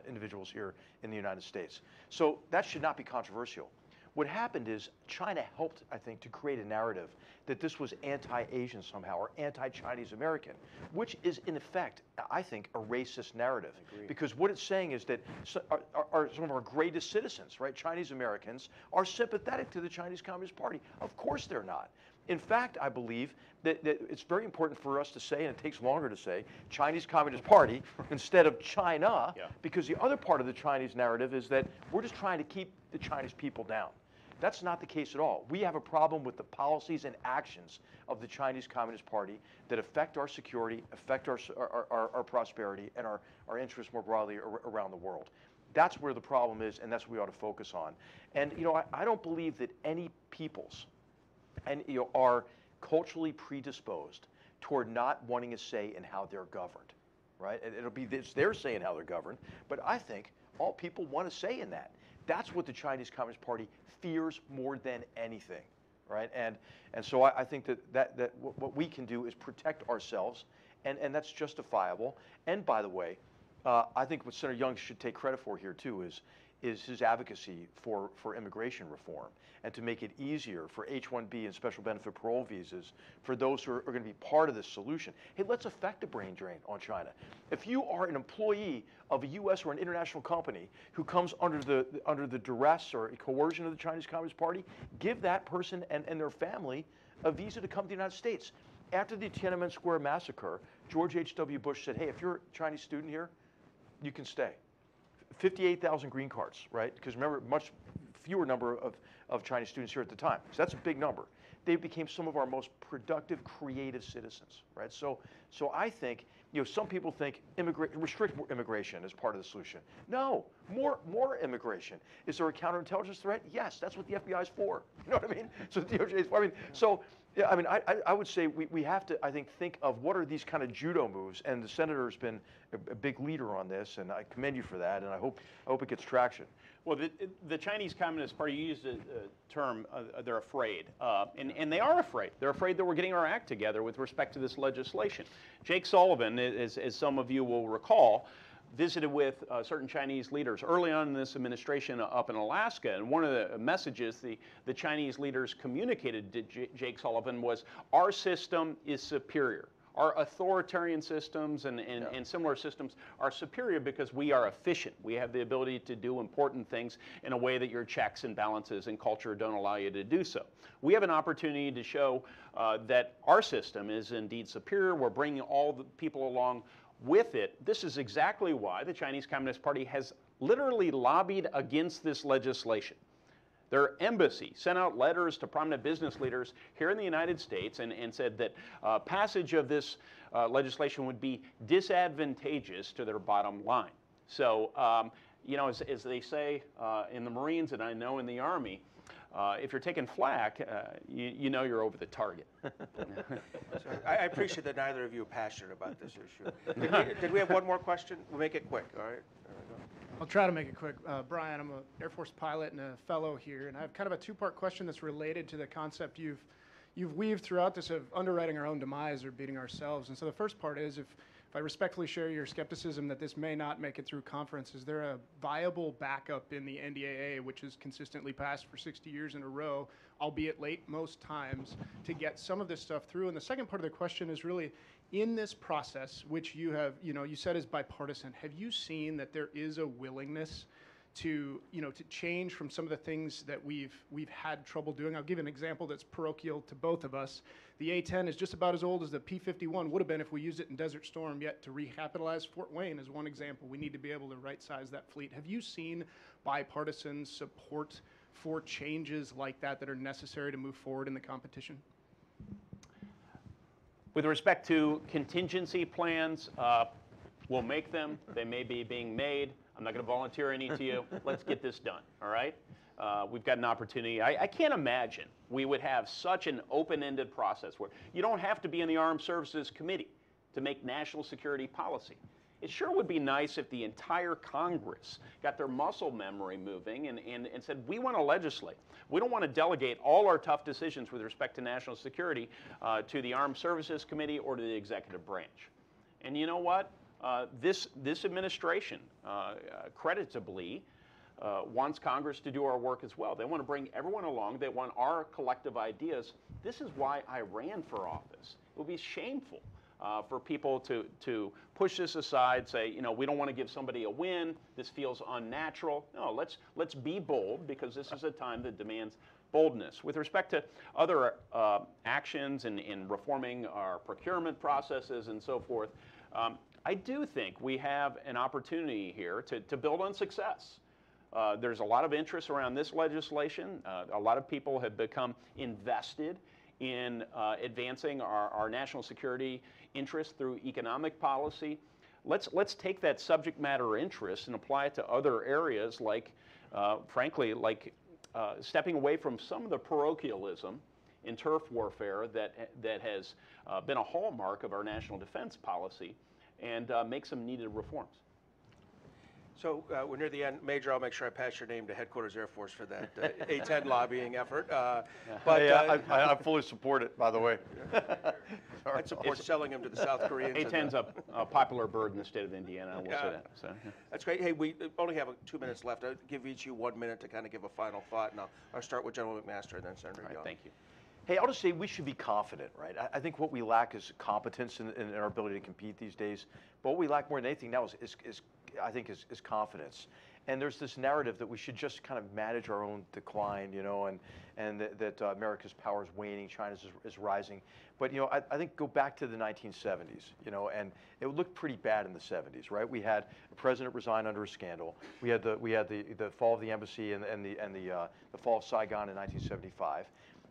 individuals here in the United States. So that should not be controversial. What happened is China helped, I think, to create a narrative that this was anti-Asian somehow or anti-Chinese American, which is in effect, I think, a racist narrative. Because what it's saying is that some of our greatest citizens, right, Chinese Americans, are sympathetic to the Chinese Communist Party. Of course they're not. In fact, I believe that it's very important for us to say, and it takes longer to say, Chinese Communist Party instead of China, because the other part of the Chinese narrative is that we're just trying to keep the Chinese people down. That's not the case at all. We have a problem with the policies and actions of the Chinese Communist Party that affect our security, affect our prosperity, and our interests more broadly around the world. That's where the problem is, and that's what we ought to focus on. And you know, I don't believe that any peoples and are culturally predisposed toward not wanting a say in how they're governed, right? And it's their say in how they're governed, but I think all people want a say in that. That's what the Chinese Communist Party fears more than anything, right? And so I think that what we can do is protect ourselves, and that's justifiable. And by the way, I think what Senator Young should take credit for here too is his advocacy for immigration reform and to make it easier for H-1B and special benefit parole visas for those who are going to be part of this solution. Hey, let's affect the brain drain on China. If you are an employee of a U.S. or an international company who comes under the duress or coercion of the Chinese Communist Party, give that person and their family a visa to come to the United States. After the Tiananmen Square massacre, George H.W. Bush said, hey, if you're a Chinese student here, you can stay. 58,000 green cards, right? Because remember, much fewer number of Chinese students here at the time. So that's a big number. They became some of our most productive, creative citizens, right? So I think, some people think restrict immigration as part of the solution. No, more immigration. Is there a counterintelligence threat? Yes, that's what the FBI is for. You know what I mean? So the DOJs is for. I mean, so yeah, I mean, I would say we have to, I think of what are these kind of judo moves, and the senator's been a big leader on this, and I commend you for that, and I hope it gets traction. Well, the Chinese Communist Party used a term, they're afraid, and they are afraid. They're afraid that we're getting our act together with respect to this legislation. Jake Sullivan, as some of you will recall, visited with certain Chinese leaders early on in this administration up in Alaska, and one of the messages the Chinese leaders communicated to Jake Sullivan was, our system is superior. Our authoritarian systems and similar systems are superior because we are efficient. We have the ability to do important things in a way that your checks and balances and culture don't allow you to do so. We have an opportunity to show that our system is indeed superior. We're bringing all the people along with it. This is exactly why the Chinese Communist Party has literally lobbied against this legislation. Their embassy sent out letters to prominent business leaders here in the United States and said that passage of this legislation would be disadvantageous to their bottom line. So, as they say in the Marines, and I know in the Army, if you're taking flack, you know you're over the target. I appreciate that neither of you are passionate about this issue. Did we have one more question? We'll make it quick, all right? I'll try to make it quick. Brian, I'm an Air Force pilot and a fellow here, and I have kind of a two-part question that's related to the concept you've weaved throughout this of underwriting our own demise or beating ourselves. And so the first part is, if I respectfully share your skepticism that this may not make it through conference, is there a viable backup in the NDAA, which has consistently passed for 60 years in a row, albeit late most times, to get some of this stuff through? And the second part of the question is really, in this process, which you have, you said is bipartisan, have you seen that there is a willingness to change from some of the things that we've had trouble doing? I'll give an example that's parochial to both of us. The A-10 is just about as old as the P-51 would have been if we used it in Desert Storm, yet to recapitalize Fort Wayne is one example. We need to be able to right-size that fleet. Have you seen bipartisan support for changes like that are necessary to move forward in the competition? With respect to contingency plans, we'll make them. They may be being made. I'm not going to volunteer any to you. Let's get this done, all right? We've got an opportunity. I can't imagine we would have such an open-ended process where you don't have to be in the Armed Services Committee to make national security policy. It sure would be nice if the entire Congress got their muscle memory moving and said, we want to legislate. We don't want to delegate all our tough decisions with respect to national security to the Armed Services Committee or to the executive branch. And you know what? This administration, creditably, wants Congress to do our work as well. They want to bring everyone along. They want our collective ideas. This is why I ran for office. It would be shameful for people to push this aside, say, we don't want to give somebody a win. This feels unnatural. No, let's be bold, because this is a time that demands boldness. With respect to other actions in reforming our procurement processes and so forth, I do think we have an opportunity here to build on success. There's a lot of interest around this legislation. A lot of people have become invested in advancing our national security interests through economic policy. Let's take that subject matter interest and apply it to other areas, like, frankly, like stepping away from some of the parochialism in turf warfare that has been a hallmark of our national defense policy, and make some needed reforms. So we're near the end. Major, I'll make sure I pass your name to Headquarters Air Force for that A-10 lobbying effort. But I fully support it, by the way. I'd support selling them to the South Koreans. A-10's a popular bird in the state of Indiana, I will say that. So, yeah. That's great. Hey, we only have 2 minutes left. I'll give each you 1 minute to kind of give a final thought, and I'll start with General McMaster and then Senator Young. Thank you. Hey, I'll just say we should be confident, right? I think what we lack is competence in our ability to compete these days. But what we lack more than anything now is confidence. And there's this narrative that we should just kind of manage our own decline, you know, and that America's power is waning, China's is rising. But, you know, I think go back to the 1970s, you know, and it looked pretty bad in the 70s, right? We had a president resign under a scandal. We had the fall of the embassy and the fall of Saigon in 1975.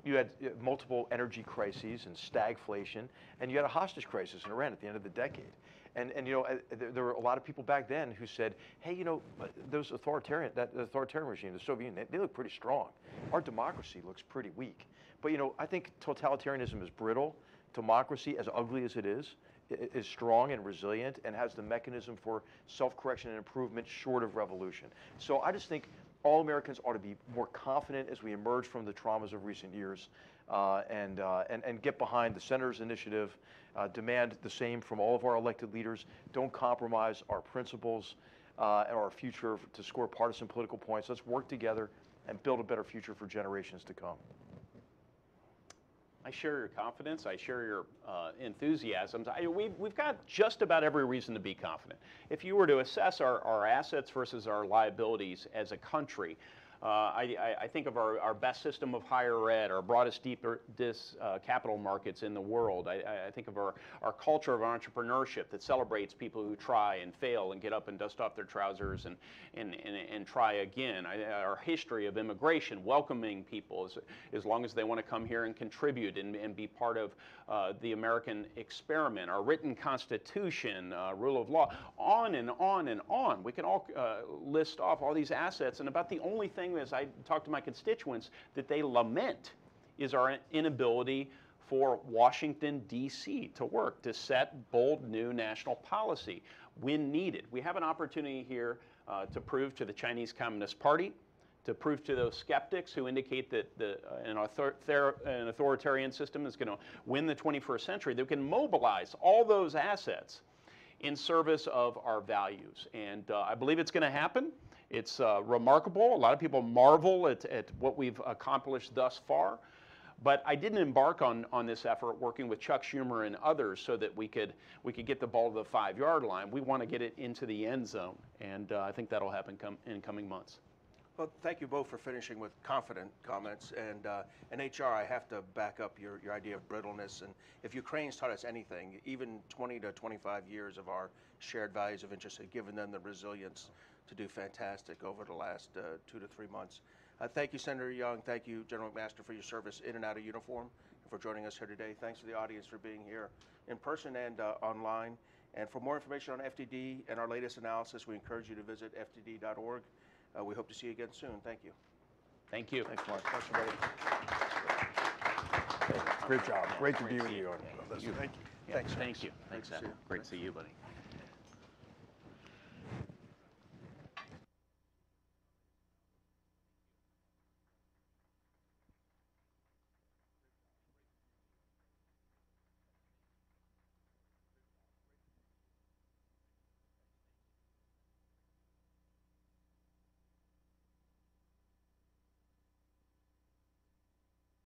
You had multiple energy crises and stagflation, and you had a hostage crisis in Iran at the end of the decade. And you know, there were a lot of people back then who said, hey, you know, that authoritarian regime, the Soviet Union, they look pretty strong. Our democracy looks pretty weak. But you know, I think totalitarianism is brittle. Democracy, as ugly as it is strong and resilient and has the mechanism for self-correction and improvement short of revolution. So I just think all Americans ought to be more confident as we emerge from the traumas of recent years, and get behind the Senator's initiative, demand the same from all of our elected leaders. Don't compromise our principles and our future to score partisan political points. Let's work together and build a better future for generations to come. I share your confidence. I share your enthusiasms. We've got just about every reason to be confident. If you were to assess our assets versus our liabilities as a country, I think of our best system of higher ed, our broadest, deepest capital markets in the world. I think of our culture of entrepreneurship that celebrates people who try and fail and get up and dust off their trousers and try again. Our history of immigration, welcoming people as long as they want to come here and contribute and be part of the American experiment. Our written constitution, rule of law, on and on and on. We can all list off all these assets, and about the only thing, as I talk to my constituents, that they lament is our inability for Washington, D.C. to work, to set bold new national policy when needed. We have an opportunity here to prove to the Chinese Communist Party, to prove to those skeptics who indicate that an authoritarian system is going to win the 21st century, that we can mobilize all those assets in service of our values. And I believe it's going to happen. It's remarkable. A lot of people marvel at what we've accomplished thus far. But I didn't embark on this effort working with Chuck Schumer and others so that we could get the ball to the 5-yard line. We want to get it into the end zone, and I think that'll happen in coming months. Well, thank you both for finishing with confident comments. And HR, I have to back up your idea of brittleness. And if Ukraine's taught us anything, even 20 to 25 years of our shared values of interest have given them the resilience to do fantastic over the last 2 to 3 months. Thank you, Senator Young. Thank you, General McMaster, for your service in and out of uniform and for joining us here today. Thanks to the audience for being here in person and online. And for more information on FDD and our latest analysis, we encourage you to visit fdd.org. We hope to see you again soon. Thank you. Thank you. Thanks, Mark. Thanks, everybody. Great job. Great to be with you on this. Thank you. Thanks. Thank you. Thanks, Adam. Great to see you, buddy.